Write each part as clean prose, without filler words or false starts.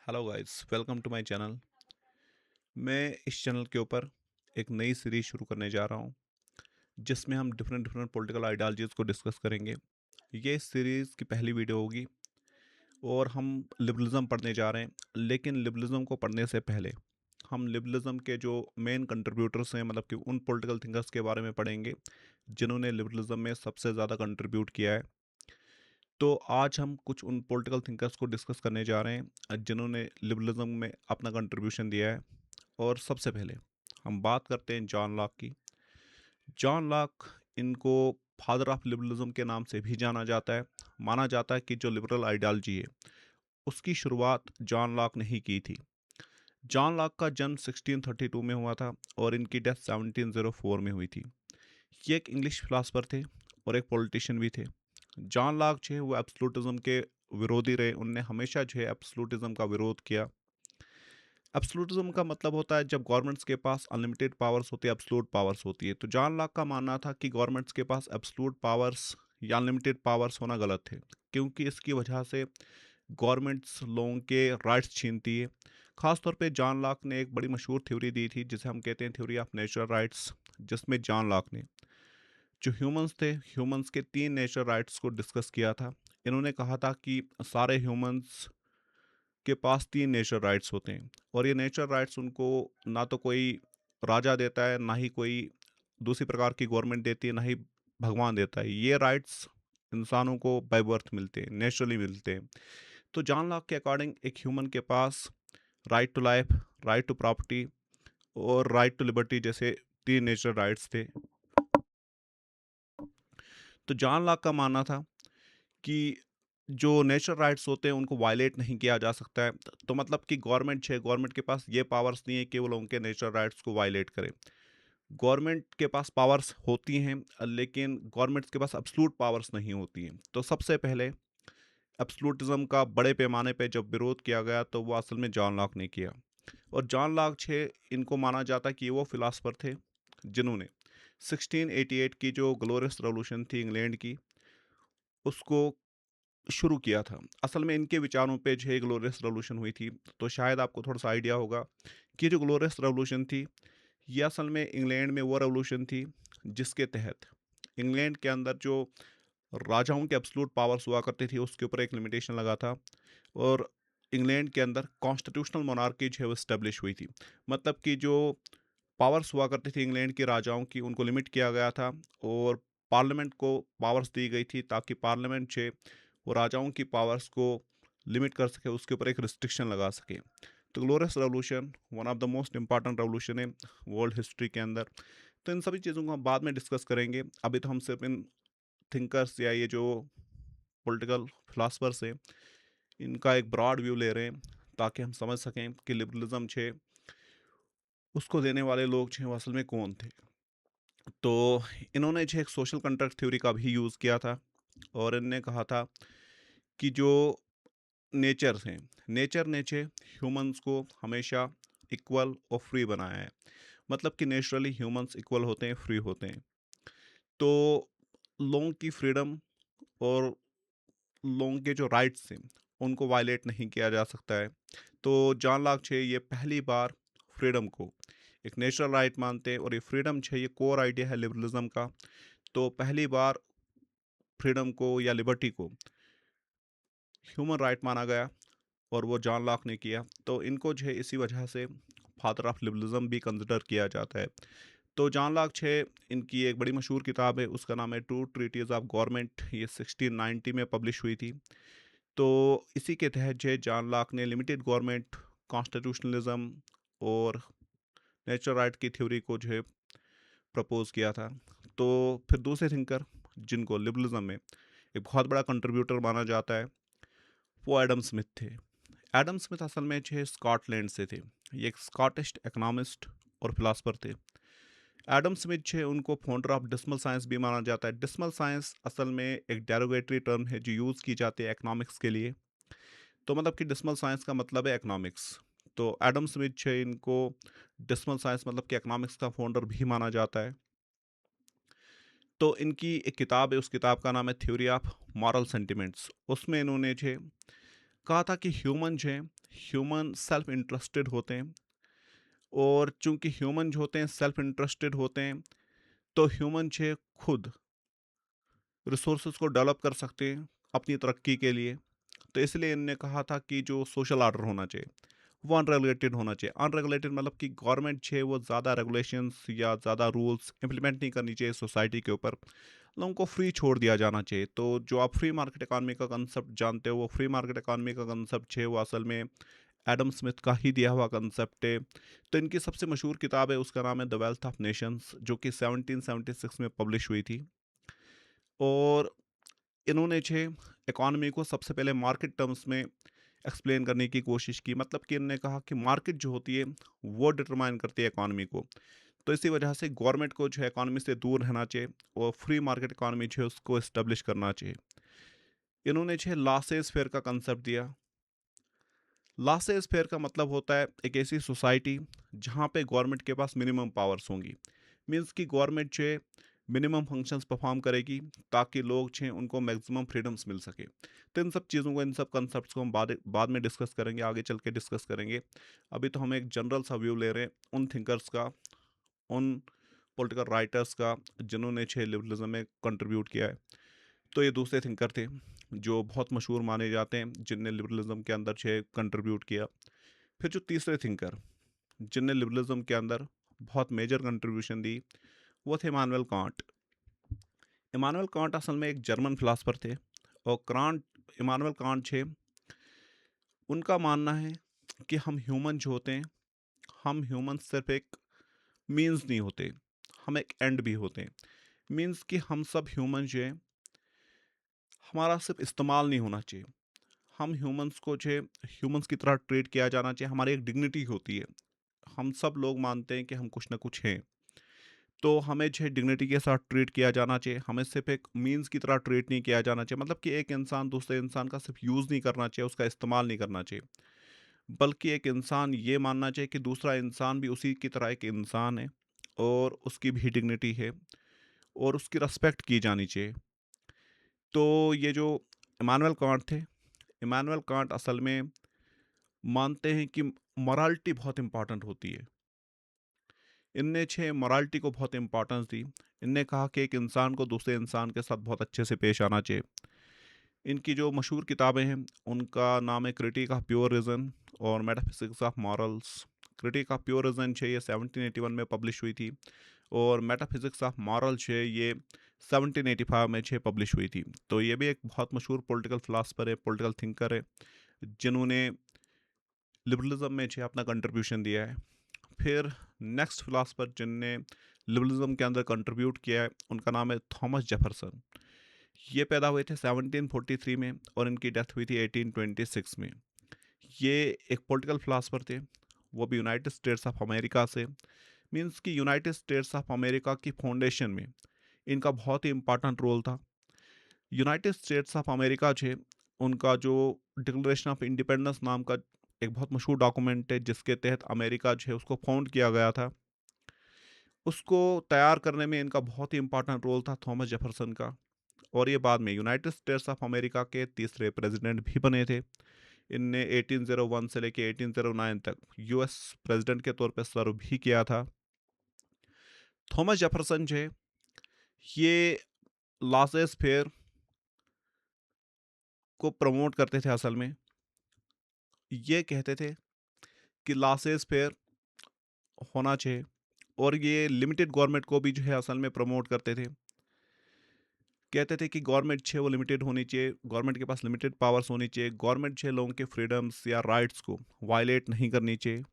Hello guys, welcome to my channel. मैं इस channel के ऊपर एक नई सीरीज शुरू करने जा रहा हूँ जिसमें हम डिफरेंट डिफरेंट पॉलिटिकल आइडियोलॉजीज़ को डिस्कस करेंगे। ये इस सीरीज़ की पहली वीडियो होगी और हम लिबरलिज्म पढ़ने जा रहे हैं। लेकिन लिबरलिज्म को पढ़ने से पहले हम लिबरलिज्म के जो मेन कंट्रीब्यूटर्स हैं, मतलब कि उन पॉलिटिकल थिंकर्स के बारे में पढ़ेंगे जिन्होंने लिबरलिज्म में सबसे ज़्यादा कंट्रीब्यूट किया है। तो आज हम कुछ उन पॉलिटिकल थिंकर्स को डिस्कस करने जा रहे हैं जिन्होंने लिबरलिज्म में अपना कंट्रीब्यूशन दिया है। और सबसे पहले हम बात करते हैं जॉन लॉक की। जॉन लॉक, इनको फादर ऑफ लिबरलिज्म के नाम से भी जाना जाता है। माना जाता है कि जो लिबरल आइडियोलॉजी है उसकी शुरुआत जॉन लॉक ने ही की थी। जॉन लॉक का जन्म 1632 में हुआ था और इनकी डेथ 1704 में हुई थी। ये एक इंग्लिश फिलासफर थे और एक पॉलिटिशियन भी थे। जॉन लॉक जो है वो एब्सोल्यूटिज्म के विरोधी रहे। उनने हमेशा जो है एब्सोल्यूटिज्म का विरोध किया। एब्सोल्यूटिज्म का मतलब होता है जब गवर्नमेंट्स के पास अनलिमिटेड पावर्स होती है, एब्सोल्यूट पावर्स होती है। तो जॉन लॉक का मानना था कि गवर्नमेंट्स के पास एब्सोल्यूट पावर्स या अनलिमिटेड पावर्स होना गलत है, क्योंकि इसकी वजह से गवर्नमेंट्स लोगों के राइट्स छीनती है। खासतौर पे जॉन लॉक ने एक बड़ी मशहूर थ्योरी दी थी जिसे हम कहते हैं थ्योरी ऑफ नेचुरल राइट्स, जिसमें जॉन लॉक ने जो ह्यूमंस थे, ह्यूमंस के तीन नेचुरल राइट्स को डिस्कस किया था। इन्होंने कहा था कि सारे ह्यूमंस के पास तीन नेचुरल राइट्स होते हैं और ये नेचुरल राइट्स उनको ना तो कोई राजा देता है, ना ही कोई दूसरी प्रकार की गवर्नमेंट देती है, ना ही भगवान देता है। ये राइट्स इंसानों को बाय बर्थ मिलते हैं, नेचुरली मिलते हैं। तो जॉन लॉक के अकॉर्डिंग एक ह्यूमन के पास right to life, right to property और राइट टू लिबर्टी जैसे तीन नेचुरल राइट्स थे। तो जॉन लॉक का मानना था कि जो नेचुरल राइट्स होते हैं उनको वायलेट नहीं किया जा सकता है। तो मतलब कि गवर्नमेंट के पास ये पावर्स नहीं है कि वो लोगों के नेचुरल राइट्स को वायलेट करे। गवर्नमेंट के पास पावर्स होती हैं, लेकिन गवर्नमेंट्स के पास एब्सोल्यूट पावर्स नहीं होती हैं। तो सबसे पहले एब्सोल्यूटिज्म का बड़े पैमाने पे जब विरोध किया गया तो वो असल में जॉन लॉक ने किया। और जॉन लॉक छः, इनको माना जाता है कि वो फिलासफर थे जिन्होंने 1688 की जो ग्लोरियस रेवोल्यूशन थी इंग्लैंड की, उसको शुरू किया था। असल में इनके विचारों पे जो है ग्लोरियस रेवोल्यूशन हुई थी। तो शायद आपको थोड़ा सा आइडिया होगा कि जो ग्लोरियस रेवोल्यूशन थी ये असल में इंग्लैंड में वो रेवोल्यूशन थी जिसके तहत इंग्लैंड के अंदर जो राजाओं के एब्सोल्यूट पावर्स हुआ करती थी उसके ऊपर एक लिमिटेशन लगा था। और इंग्लैंड के अंदर कॉन्स्टिट्यूशनल मोनार्की जो है वो इस्टेब्लिश हुई थी। मतलब कि जो पावर्स हुआ करती थी इंग्लैंड के राजाओं की, उनको लिमिट किया गया था और पार्लियामेंट को पावर्स दी गई थी ताकि पार्लियामेंट से वो राजाओं की पावर्स को लिमिट कर सके, उसके ऊपर एक रिस्ट्रिक्शन लगा सके। तो glorious revolution one of the most important revolution है वर्ल्ड हिस्ट्री के अंदर। तो इन सभी चीज़ों को हम बाद में डिस्कस करेंगे। अभी तो हम सिर्फ इन थिंकर्स या ये जो पॉलिटिकल फिलासफर्स हैं इनका एक ब्रॉड व्यू ले रहे हैं ताकि हम समझ सकें कि लिबरलिज्म छे उसको देने वाले लोग छे वो असल में कौन थे। तो इन्होंने जो एक सोशल कंट्रैक्ट थ्योरी का भी यूज़ किया था और इनने कहा था कि जो नेचर हैं, नेचर ने छे ह्यूमंस को हमेशा इक्वल और फ्री बनाया है। मतलब कि नेचुरली ह्यूमंस इक्वल होते हैं, फ्री होते हैं। तो लोगों की फ्रीडम और लोगों के जो राइट्स हैं उनको वायलेट नहीं किया जा सकता है। तो जॉन लॉक छे ये पहली बार फ्रीडम को एक नेचुरल राइट मानते हैं और ये फ्रीडम छे ये कोर आइडिया है लिबरलिज्म का। तो पहली बार फ्रीडम को या लिबर्टी को ह्यूमन राइट माना गया और वो जॉन लॉक ने किया। तो इनको जो है इसी वजह से फादर ऑफ लिबरलिज्म भी कंसिडर किया जाता है। तो जॉन लॉक छः, इनकी एक बड़ी मशहूर किताब है, उसका नाम है टू ट्रीटीज ऑफ गवर्नमेंट। ये 1690 में पब्लिश हुई थी। तो इसी के तहत जो है जॉन लॉक ने लिमिटेड गवर्नमेंट, कॉन्स्टिट्यूशनलिज्म और नेचुरल राइट की थ्योरी को जो है प्रपोज किया था। तो फिर दूसरे थिंकर जिनको लिबरलिज्म में एक बहुत बड़ा कंट्रीब्यूटर माना जाता है वो एडम स्मिथ थे। एडम स्मिथ असल में जो है स्कॉटलैंड से थे। ये एक स्कॉटिश इकोनॉमिस्ट और फिलासफर थे। एडम स्मिथ जो है उनको फाउंडर ऑफ डिसमल साइंस भी माना जाता है। डिसमल साइंस असल में एक डेरोगेटरी टर्म है जो यूज़ की जाती है इकोनॉमिक्स के लिए। तो मतलब कि डिसमल साइंस का मतलब है इकोनॉमिक्स। तो एडम स्मिथ जो है इनको डिसमल साइंस मतलब कि इकोनॉमिक्स का फाउंडर भी माना जाता है। तो इनकी एक किताब है, उस किताब का नाम है थ्योरी ऑफ मॉरल सेंटिमेंट्स। उसमें इन्होंने जो है कहा था कि ह्यूमन जो हैं, ह्यूमन सेल्फ इंटरेस्टेड होते हैं, और चूँकि ह्यूमन जो होते हैं सेल्फ इंटरेस्टेड होते हैं, तो ह्यूमन जो है खुद रिसोर्सेज़ को डेवलप कर सकते हैं अपनी तरक्की के लिए। तो इसलिए इनने कहा था कि जो सोशल ऑर्डर होना चाहिए, वो अनरेगुलेटेड होना चाहिए। अनरेगुलेटेड मतलब कि गवर्नमेंट जो है वो ज़्यादा रेगुलेशंस या ज़्यादा रूल्स इम्प्लीमेंट नहीं करनी चाहिए सोसाइटी के ऊपर, लोगों को फ्री छोड़ दिया जाना चाहिए। तो जो आप फ्री मार्केट इकॉनमी का कंसेप्ट जानते हो, वो फ्री मार्केट इकॉनमी का कंसेप्ट है वो असल में एडम स्मिथ का ही दिया हुआ कंसेप्ट है। तो इनकी सबसे मशहूर किताब है, उसका नाम है द वेल्थ ऑफ नेशंस, जो कि 1776 में पब्लिश हुई थी। और इन्होंने छः इकॉनमी को सबसे पहले मार्केट टर्म्स में एक्सप्लेन करने की कोशिश की। मतलब कि इन्होंने कहा कि मार्केट जो होती है वो डिटरमाइन करती है इकॉनमी को। तो इसी वजह से गवर्नमेंट को जो है इकॉनमी से दूर रहना चाहिए और फ्री मार्केट इकॉनमी जो है उसको इस्टेब्लिश करना चाहिए। इन्होंने छः लासेस फेयर का कंसेप्ट दिया। लासेस फेयर का मतलब होता है एक ऐसी सोसाइटी जहाँ पे गवर्नमेंट के पास मिनिमम पावर्स होंगी। मीन्स कि गवर्नमेंट जो है मिनिमम फंक्शंस परफॉर्म करेगी ताकि लोग जो हैं उनको मैक्सिमम फ्रीडम्स मिल सके। तो इन सब चीज़ों को, इन सब कंसेप्ट्स को हम बाद बाद में डिस्कस करेंगे, आगे चल के डिस्कस करेंगे। अभी तो हम एक जनरल सा व्यू ले रहे हैं उन थिंकर्स का, उन पॉलिटिकल राइटर्स का जिन्होंने छः लिबरलिज्म में कंट्रीब्यूट किया है। तो ये दूसरे थिंकर थे जो बहुत मशहूर माने जाते हैं जिनने लिबरलिज्म के अंदर छः कंट्रीब्यूट किया। फिर जो तीसरे थिंकर जिनने लिबरलिज्म के अंदर बहुत मेजर कंट्रीब्यूशन दी, वो थे इमानुएल कांट। इमानुएल कांट असल में एक जर्मन फिलासफर थे, और क्रांट इमानुएल कांट छे, उनका मानना है कि हम ह्यूमन जो होते हैं, हम ह्यूमन सिर्फ एक मीन्स नहीं होते, हम एक एंड भी होते हैं। मीन्स कि हम सब ह्यूमन जो है, हमारा सिर्फ इस्तेमाल नहीं होना चाहिए। हम ह्यूमंस को जो है ह्यूमंस की तरह ट्रीट किया जाना चाहिए। हमारी एक डिग्निटी होती है, हम सब लोग मानते हैं कि हम कुछ ना कुछ हैं। तो हमें जो है डिग्निटी के साथ ट्रीट किया जाना चाहिए। हमें सिर्फ एक मीन्स की तरह ट्रीट नहीं किया जाना चाहिए। मतलब कि एक इंसान दूसरे इंसान का सिर्फ यूज़ नहीं करना चाहिए, उसका इस्तेमाल नहीं करना चाहिए। बल्कि एक इंसान ये मानना चाहिए कि दूसरा इंसान भी उसी की तरह एक इंसान है, और उसकी भी डिग्निटी है, और उसकी रिस्पेक्ट की जानी चाहिए। तो ये जो इमानुएल कांट थे, इमानुएल कांट असल में मानते हैं कि मोरालिटी बहुत इंपॉर्टेंट होती है। इनने छः मोरालिटी को बहुत इंपॉर्टेंस दी। इनने कहा कि एक इंसान को दूसरे इंसान के साथ बहुत अच्छे से पेश आना चाहिए। इनकी जो मशहूर किताबें हैं उनका नाम है क्रिटिक ऑफ प्योर रीजन और metaphysics of morals. Critique of pure reason छे ये 1781 में पब्लिश हुई थी, और मेटाफिजिक्स ऑफ मॉरल छे ये 1785 में छे पब्लिश हुई थी। तो ये भी एक बहुत मशहूर पॉलिटिकल फिलासफर है, पॉलिटिकल थिंकर है, जिन्होंने लिबरलिज्म में छे अपना कंट्रीब्यूशन दिया है। फिर नेक्स्ट फिलासफर जिनने लिबरलिज्म के अंदर कंट्रीब्यूट किया है उनका नाम है थॉमस जेफरसन। ये पैदा हुए थे 1743 में, और इनकी डेथ हुई थी 1826 में। ये एक पॉलिटिकल फिलासफर थे, वो भी यूनाइटेड स्टेट्स ऑफ अमेरिका से। मींस कि यूनाइटेड स्टेट्स ऑफ अमेरिका की फाउंडेशन में इनका बहुत ही इंपॉर्टेंट रोल था। यूनाइटेड स्टेट्स ऑफ अमेरिका जो है, उनका जो डिक्लेरेशन ऑफ इंडिपेंडेंस नाम का एक बहुत मशहूर डॉक्यूमेंट है जिसके तहत अमेरिका जो है उसको फाउंड किया गया था, उसको तैयार करने में इनका बहुत ही इंपॉर्टेंट रोल था थॉमस जेफरसन का। और ये बाद में यूनाइटेड स्टेट्स ऑफ अमेरिका के तीसरे प्रेसिडेंट भी बने थे। इनने 1801 से लेके 1809 तक यूएस प्रेसिडेंट के तौर पर सर्व भी किया था। थॉमस जेफरसन जो है, ये लासेस फेयर को प्रमोट करते थे। असल में ये कहते थे कि लासेस फेयर होना चाहिए, और ये लिमिटेड गवर्नमेंट को भी जो है असल में प्रमोट करते थे। कहते थे कि गवर्नमेंट छे वो लिमिटेड होनी चाहिए, गवर्नमेंट के पास लिमिटेड पावर्स होनी चाहिए, गवर्नमेंट छे लोगों के फ्रीडम्स या राइट्स को वायलेट नहीं करनी चाहिए।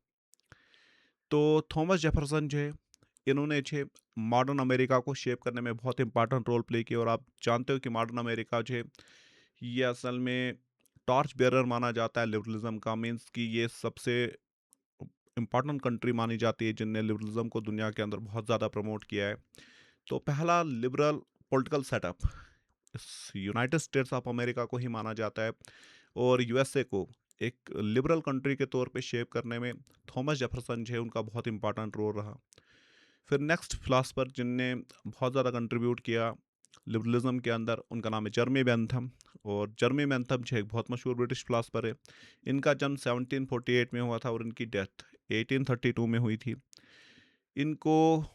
तो थॉमस जेफरसन जो है, इन्होंने छे मॉडर्न अमेरिका को शेप करने में बहुत इंपॉर्टेंट रोल प्ले किया। और आप जानते हो कि मॉडर्न अमेरिका जो है, ये असल में टॉर्च बेरर माना जाता है लिबरलिज्म का। मीन्स कि ये सबसे इम्पॉर्टेंट कंट्री मानी जाती है जिनने लिबरलिज्म को दुनिया के अंदर बहुत ज़्यादा प्रमोट किया है। तो पहला लिबरल पॉलिटिकल सेटअप इस यूनाइटेड स्टेट्स ऑफ अमेरिका को ही माना जाता है, और यूएसए को एक लिबरल कंट्री के तौर पे शेप करने में थॉमस जेफरसन जो है उनका बहुत इंपॉर्टेंट रोल रहा। फिर नेक्स्ट फिलासफर जिनने बहुत ज़्यादा कंट्रीब्यूट किया लिबरलिज्म के अंदर उनका नाम है जर्मी बेंथम। और जर्मी बेंथम जो एक बहुत मशहूर ब्रिटिश फिलासफर है। इनका जन्म 1748 में हुआ था और इनकी डेथ 1832 में हुई थी। इनको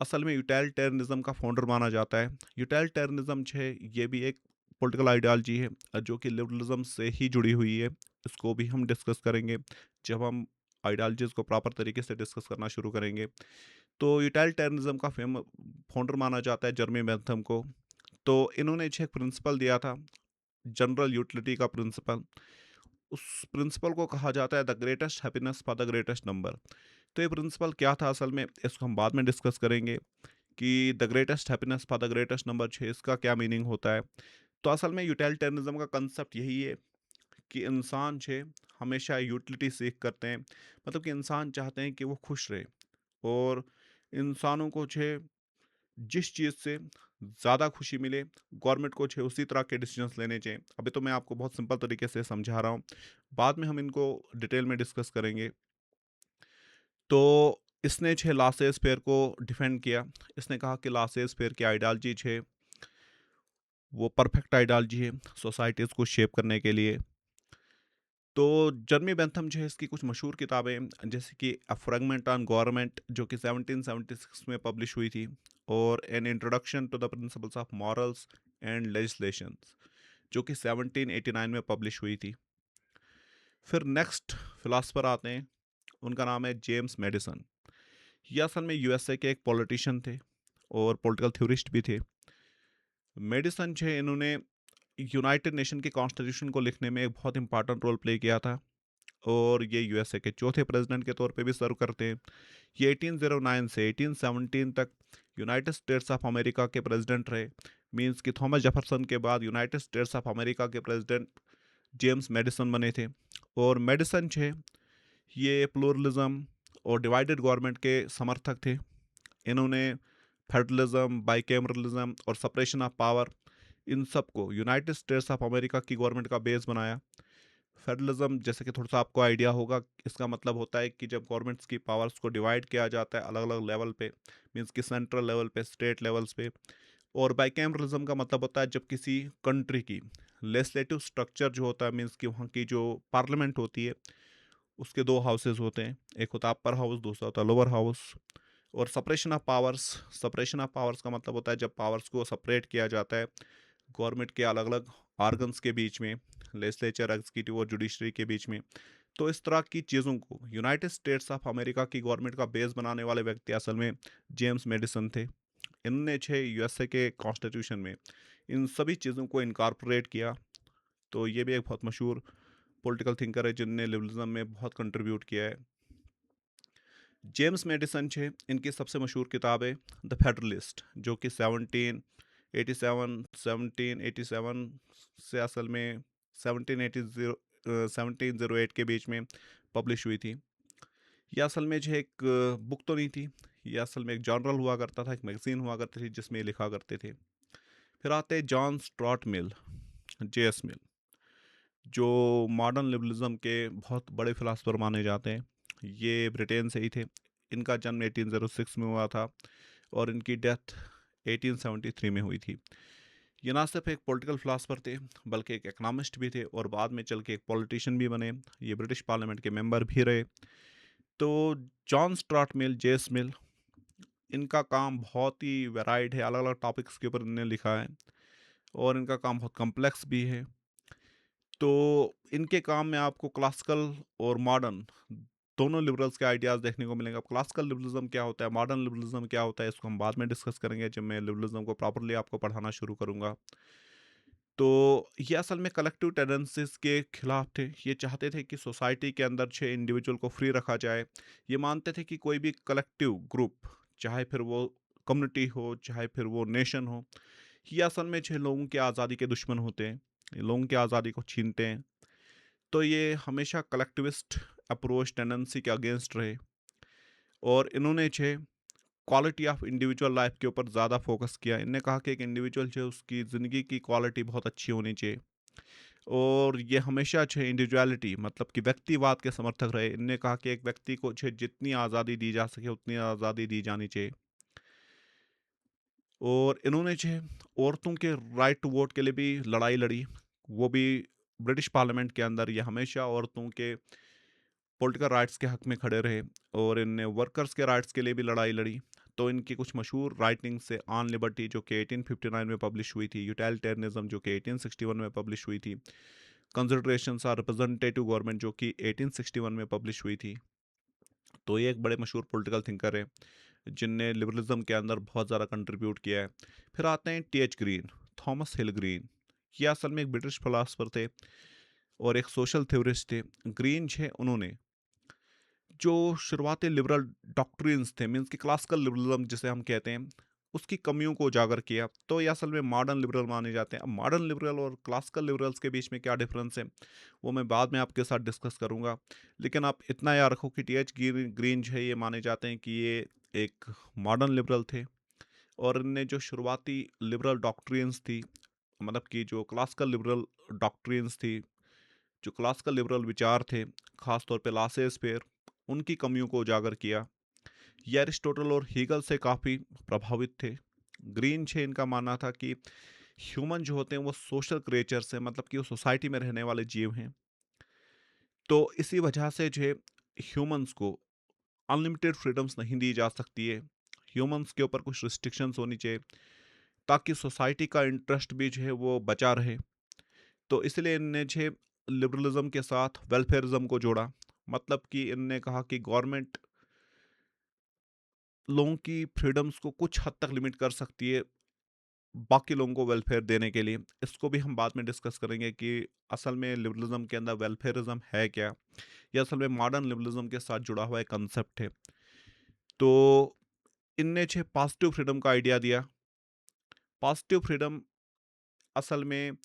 असल में यूटिलिटेरियनिज्म का फाउंडर माना जाता है। यूटिलिटेरियनिज्म जो है ये भी एक पॉलिटिकल आइडियोलॉजी है जो कि लिबरलिज्म से ही जुड़ी हुई है। इसको भी हम डिस्कस करेंगे जब हम आइडियोलॉजीज को प्रॉपर तरीके से डिस्कस करना शुरू करेंगे। तो यूटिलिटेरियनिज्म का फेम फाउंडर माना जाता है जर्मी बेंथम को। तो इन्होंने छह प्रिंसिपल दिया था, जनरल यूटिलिटी का प्रिंसिपल। उस प्रिंसिपल को कहा जाता है the greatest happiness for the greatest number. तो ये प्रिंसिपल क्या था असल में, इसको हम बाद में डिस्कस करेंगे कि the greatest happiness for the greatest number 6 इसका क्या मीनिंग होता है। तो असल में यूटिलिटेरियनिज्म का कंसेप्ट यही है कि इंसान छे हमेशा यूटिलिटी सीख करते हैं। मतलब कि इंसान चाहते हैं कि वो खुश रहे, और इंसानों को छे जिस चीज़ से ज़्यादा खुशी मिले, गवर्नमेंट को छे उसी तरह के डिसीजंस लेने चाहिए। अभी तो मैं आपको बहुत सिंपल तरीके से समझा रहा हूँ, बाद में हम इनको डिटेल में डिस्कस करेंगे। तो इसने छे लासेस फेयर को डिफेंड किया। इसने कहा कि लासेस फेयर की आइडियोलॉजी छे वो परफेक्ट आइडियोलॉजी है सोसाइटीज़ को शेप करने के लिए। तो जर्मी बेंथम जो है इसकी कुछ मशहूर किताबें जैसे कि अ फ्रेगमेंट ऑन गवर्नमेंट जो कि 1776 में पब्लिश हुई थी, और an introduction to the principles of morals and legislations जो कि 1789 में पब्लिश हुई थी। फिर नेक्स्ट फिलासफर आते हैं, उनका नाम है जेम्स मेडिसन। ये असल में यूएसए के एक पॉलिटिशियन थे और पॉलिटिकल थ्योरिस्ट भी थे। मेडिसन जो है इन्होंने यूनाइटेड नेशन के कॉन्स्टिट्यूशन को लिखने में एक बहुत इंपॉर्टेंट रोल प्ले किया था, और ये यूएसए के चौथे प्रेसिडेंट के तौर पे भी सर्व करते हैं। ये 1809 से 1817 तक यूनाइटेड स्टेट्स ऑफ अमेरिका के प्रेसिडेंट रहे। मींस कि थॉमस जेफरसन के बाद यूनाइटेड स्टेट्स ऑफ अमेरिका के प्रेसिडेंट जेम्स मेडिसन बने थे। और मेडिसन छे ये प्लूरलिज्म और डिवाइडेड गवर्नमेंट के समर्थक थे। इन्होंने फेडरलिज्म, बाइकैमरलिज्म और सेपरेशन ऑफ पावर, इन सबको यूनाइटेड स्टेट्स ऑफ अमेरिका की गवर्नमेंट का बेस बनाया। फेडरलिज्म जैसे कि थोड़ा सा आपको आइडिया होगा, इसका मतलब होता है कि जब गवर्नमेंट्स की पावर्स को डिवाइड किया जाता है अलग अलग लेवल पे, मींस कि सेंट्रल लेवल पे, स्टेट लेवल्स पे। और बाइकैमरलिज्म का मतलब होता है जब किसी कंट्री की लेजिस्लेटिव स्ट्रक्चर जो होता है, मींस कि वहाँ की जो पार्लियामेंट होती है उसके दो हाउसेज होते हैं, एक होता है अपर हाउस, दूसरा होता है लोअर हाउस। और separation of powers, separation of powers का मतलब होता है जब पावर्स को सेपरेट किया जाता है गवर्नमेंट के अलग अलग ऑर्गन्स के बीच में, लेजिस्लेचर, एग्जीक्यूटिव और जुडिशरी के बीच में। तो इस तरह की चीज़ों को यूनाइटेड स्टेट्स ऑफ अमेरिका की गवर्नमेंट का बेस बनाने वाले व्यक्ति असल में जेम्स मेडिसन थे। इनने छः यूएसए के कॉन्स्टिट्यूशन में इन सभी चीज़ों को इनकॉर्पोरेट किया। तो ये भी एक बहुत मशहूर पॉलिटिकल थिंकर है जिनने लिबरलिज्म में बहुत कंट्रीब्यूट किया है। जेम्स मेडिसन छे इनकी सबसे मशहूर किताब है द फेडरलिस्ट जो कि 1787 से असल में 1708 के बीच में पब्लिश हुई थी। यह असल में जो एक बुक तो नहीं थी, यह असल में एक जर्नल हुआ करता था, एक मैगजीन हुआ करती थी जिसमें ये लिखा करते थे। फिर आते हैं जॉन स्ट्रॉट मिल, जेएस मिल, जो मॉडर्न लिबरलिज्म के बहुत बड़े फिलासफर माने जाते हैं। ये ब्रिटेन से ही थे। इनका जन्म 1806 में हुआ था और इनकी डेथ 1873 में हुई थी। ये ना सिर्फ एक पॉलिटिकल फिलासफर थे बल्कि एक इकनॉमिस्ट भी थे, और बाद में चल के एक पॉलिटिशियन भी बने। ये ब्रिटिश पार्लियामेंट के मेंबर भी रहे। तो जॉन स्ट्रॉट मिल, जेस मिल, इनका काम बहुत ही वैराइड है, अलग अलग टॉपिक्स के ऊपर इन्होंने लिखा है, और इनका काम बहुत कम्प्लेक्स भी है। तो इनके काम में आपको क्लासिकल और मॉडर्न दोनों लिबरल्स के आइडियाज़ देखने को मिलेंगे। अब क्लासिकल लिबरलिज्म क्या होता है, मॉडर्न लिबरलिज्म क्या होता है, इसको हम बाद में डिस्कस करेंगे जब मैं लिबरलिज्म को प्रॉपरली आपको पढ़ाना शुरू करूंगा। तो ये असल में कलेक्टिव टेंडेंसीज के खिलाफ थे। ये चाहते थे कि सोसाइटी के अंदर छः इंडिविजुअल को फ्री रखा जाए। ये मानते थे कि कोई भी कलेक्टिव ग्रुप, चाहे फिर वो कम्युनिटी हो, चाहे फिर वो नेशन हो, ये असल में छः लोगों की आज़ादी के दुश्मन होते हैं, ये लोगों की आज़ादी को छीनते हैं। तो ये हमेशा कलेक्टिविस्ट अप्रोच टेंडेंसी के अगेंस्ट रहे, और इन्होंने छः क्वालिटी ऑफ इंडिविजुअल लाइफ के ऊपर ज़्यादा फोकस किया। इनने कहा कि एक इंडिविजुअल जो है उसकी ज़िंदगी की क्वालिटी बहुत अच्छी होनी चाहिए, और ये हमेशा छः इंडिविजुअलिटी मतलब कि व्यक्तिवाद के समर्थक रहे। इनने कहा कि एक व्यक्ति को छः जितनी आज़ादी दी जा सके उतनी आज़ादी दी जानी चाहिए। और इन्होंने जो है औरतों के राइट टू वोट के लिए भी लड़ाई लड़ी, वो भी ब्रिटिश पार्लियामेंट के अंदर। ये हमेशा औरतों के पॉलिटिकल राइट्स के हक में खड़े रहे, और इनने वर्कर्स के राइट्स के लिए भी लड़ाई लड़ी। तो इनकी कुछ मशहूर राइटिंग्स से ऑन लिबर्टी जो कि 1859 में पब्लिश हुई थी, यूटिलिटेरियनिज्म जो कि 1861 में पब्लिश हुई थी, कंसिडरेशंस आर रिप्रेजेंटेटिव गवर्नमेंट जो कि 1861 में पब्लिश हुई थी। तो ये एक बड़े मशहूर पॉलिटिकल थिंकर है जिनने लिबरलिज्म के अंदर बहुत ज़्यादा कंट्रीब्यूट किया है। फिर आते हैं टी एच ग्रीन, थॉमस हिल ग्रीन। ये असल में एक ब्रिटिश फिलासफर थे और एक सोशल थ्योरिस्ट थे। ग्रीन जो है उन्होंने जो शुरुआती लिबरल डॉक्ट्रिन्स थे, मीन्स की क्लासिकल लिबरलिज्म जिसे हम कहते हैं, उसकी कमियों को उजागर किया। तो ये असल में मॉडर्न लिबरल माने जाते हैं। अब मॉडर्न लिबरल और क्लासिकल लिबरल्स के बीच में क्या डिफरेंस है, वो मैं बाद में आपके साथ डिस्कस करूंगा। लेकिन आप इतना याद रखो कि टी एच ग्रीन जो है ये माने जाते हैं कि ये एक मॉडर्न लिबरल थे, और इनने जो शुरुआती लिबरल डॉक्ट्रिन्स थी, मतलब कि जो क्लासिकल लिबरल डॉक्ट्रिन्स थी, जो क्लासिकल लिबरल विचार थे, खासतौर पे लासे स्पेयर, उनकी कमियों को उजागर किया। ये एरिस्टोटल और हीगल से काफ़ी प्रभावित थे। ग्रीन छे इनका मानना था कि ह्यूमन जो होते हैं वो सोशल क्रिएचर्स हैं, मतलब कि वो सोसाइटी में रहने वाले जीव हैं। तो इसी वजह से जो है ह्यूमंस को अनलिमिटेड फ्रीडम्स नहीं दी जा सकती है। ह्यूमंस के ऊपर कुछ रिस्ट्रिक्शंस होनी चाहिए ताकि सोसाइटी का इंटरेस्ट भी जो है वो बचा रहे। तो इसलिए इनने जो है लिबरलिज्म के साथ वेलफेयरिज्म को जोड़ा। मतलब कि इनने कहा कि गवर्नमेंट लोगों की फ्रीडम्स को कुछ हद तक लिमिट कर सकती है बाकी लोगों को वेलफेयर देने के लिए। इसको भी हम बाद में डिस्कस करेंगे कि असल में लिबरलिज्म के अंदर वेलफेयरिज्म है क्या। यह असल में मॉडर्न लिबरलिज्म के साथ जुड़ा हुआ एक कंसेप्ट है। तो इनने छह पॉजिटिव फ्रीडम का आइडिया दिया। पॉजिटिव फ्रीडम असल में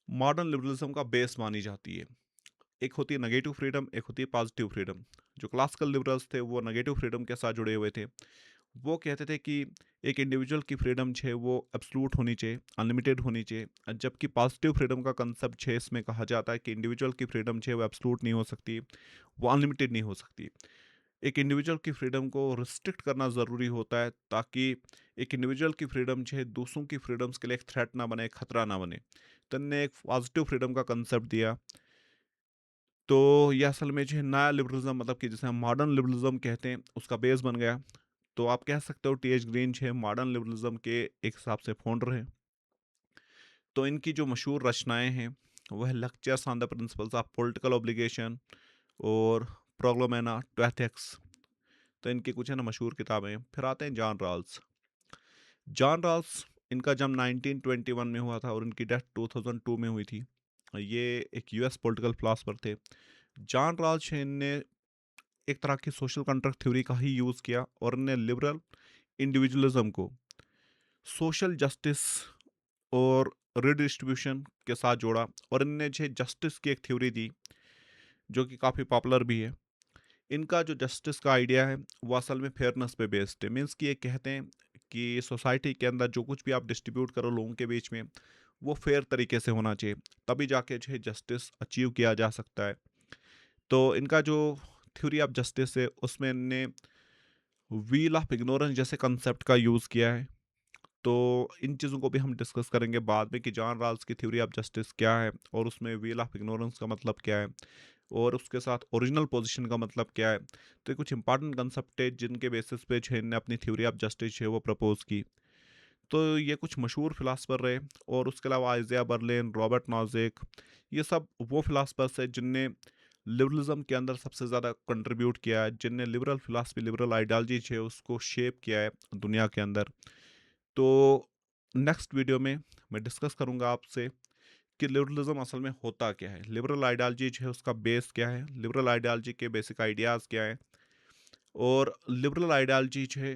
मॉडर्न लिबरलिज्म का बेस मानी जाती है। एक होती है नेगेटिव फ्रीडम, एक होती है पॉजिटिव फ्रीडम। जो क्लासिकल लिबरल्स थे वो नेगेटिव फ्रीडम के साथ जुड़े हुए थे। वो कहते थे कि एक इंडिविजुअल की फ्रीडम छे वो एब्सोल्यूट होनी चाहिए, अनलिमिटेड होनी चाहिए। जबकि पॉजिटिव फ्रीडम का कंसेप्ट छे इसमें कहा जाता है कि इंडिविजुअल की फ्रीडम छे वो एब्सोल्यूट नहीं हो सकती, वो अनलिमिटेड नहीं हो सकती। एक इंडिविजुअल की फ्रीडम को रिस्ट्रिक्ट करना ज़रूरी होता है ताकि एक इंडिविजुअल की फ्रीडम छे दूसरों की फ्रीडम्स के लिए एक थ्रेट ना बने, खतरा ना बने। तो इनने एक पॉजिटिव फ्रीडम का कंसेप्ट दिया। तो ये असल में जो है नया लिबरलिज्म, मतलब कि जिसे हम मॉडर्न लिबरलिज्म कहते हैं, उसका बेस बन गया। तो आप कह सकते हो टी एच ग्रीन जो है मॉडर्न लिबरलिज्म के एक हिसाब से फाउंडर हैं। तो इनकी जो मशहूर रचनाएं हैं वह lectures on the principles of political obligation और प्रोग्लोमेना टू एथिक्स। तो इनकी कुछ है ना मशहूर किताबें हैं। फिर आते हैं जॉन रॉल्स। जॉन रॉल्स, इनका जन्म 1921 में हुआ था और इनकी डेथ 2002 में हुई थी। ये एक यूएस पॉलिटिकल फिलासफर थे। जॉन रॉल्स ने एक तरह की सोशल कॉन्ट्रैक्ट थ्योरी का ही यूज़ किया, और इन्हें लिबरल इंडिविजुअलिज्म को सोशल जस्टिस और रिडिस्ट्रीब्यूशन के साथ जोड़ा। और इनने जो जस्टिस की एक थ्योरी दी जो कि काफ़ी पॉपुलर भी है। इनका जो जस्टिस का आइडिया है वो असल में फेयरनेस पे बेस्ड है। मीन्स कि ये कहते हैं कि सोसाइटी के अंदर जो कुछ भी आप डिस्ट्रीब्यूट करो लोगों के बीच में, वो फेयर तरीके से होना चाहिए, तभी जाके जो है जस्टिस अचीव किया जा सकता है। तो इनका जो थ्योरी ऑफ जस्टिस है उसमें इनने व्हील ऑफ इग्नोरेंस जैसे कंसेप्ट का यूज़ किया है। तो इन चीज़ों को भी हम डिस्कस करेंगे बाद में कि जॉन रॉल्स की थ्योरी ऑफ जस्टिस क्या है और उसमें व्हील ऑफ इग्नोरेंस का मतलब क्या है, और उसके साथ ओरिजिनल पोजीशन का मतलब क्या है। तो ये कुछ इंपॉर्टेंट कंसेप्ट है जिनके बेसिस पे छेन ने अपनी थ्योरी ऑफ जस्टिस है वो प्रपोज की। तो ये कुछ मशहूर फिलासफर रहे। और उसके अलावा आइजिया बर्लिन, रॉबर्ट नॉजिक, ये सब वो फिलासफर्स है जिनने लिबरलिज्म के अंदर सबसे ज़्यादा कंट्रीब्यूट किया है, जिनने लिबरल फिलासफी, लिबरल आइडियोलॉजी है उसको शेप किया है दुनिया के अंदर। तो नेक्स्ट वीडियो में मैं डिस्कस करूंगा आपसे कि लिबरलिज्म असल में होता क्या है, लिबरल आइडियोलॉजी जो है उसका बेस क्या है, लिबरल आइडियोलॉजी के बेसिक आइडियाज़ क्या है, और लिबरल आइडियोलॉजी जो है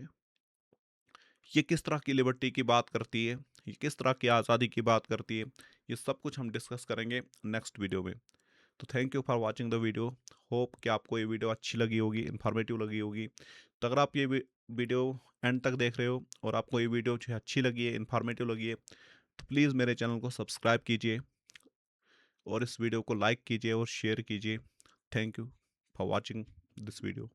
ये किस तरह की लिबर्टी की बात करती है, ये किस तरह की आज़ादी की बात करती है। ये सब कुछ हम डिस्कस करेंगे नेक्स्ट वीडियो में। तो thank you for watching the video. Hope कि आपको ये वीडियो अच्छी लगी होगी, इन्फॉर्मेटिव लगी होगी। तो अगर आप ये वीडियो एंड तक देख रहे हो और आपको ये वीडियो जो है अच्छी लगी है, इन्फॉर्मेटिव लगी है, तो प्लीज़ मेरे चैनल को सब्सक्राइब कीजिए और इस वीडियो को लाइक कीजिए और शेयर कीजिए। Thank you for watching this video.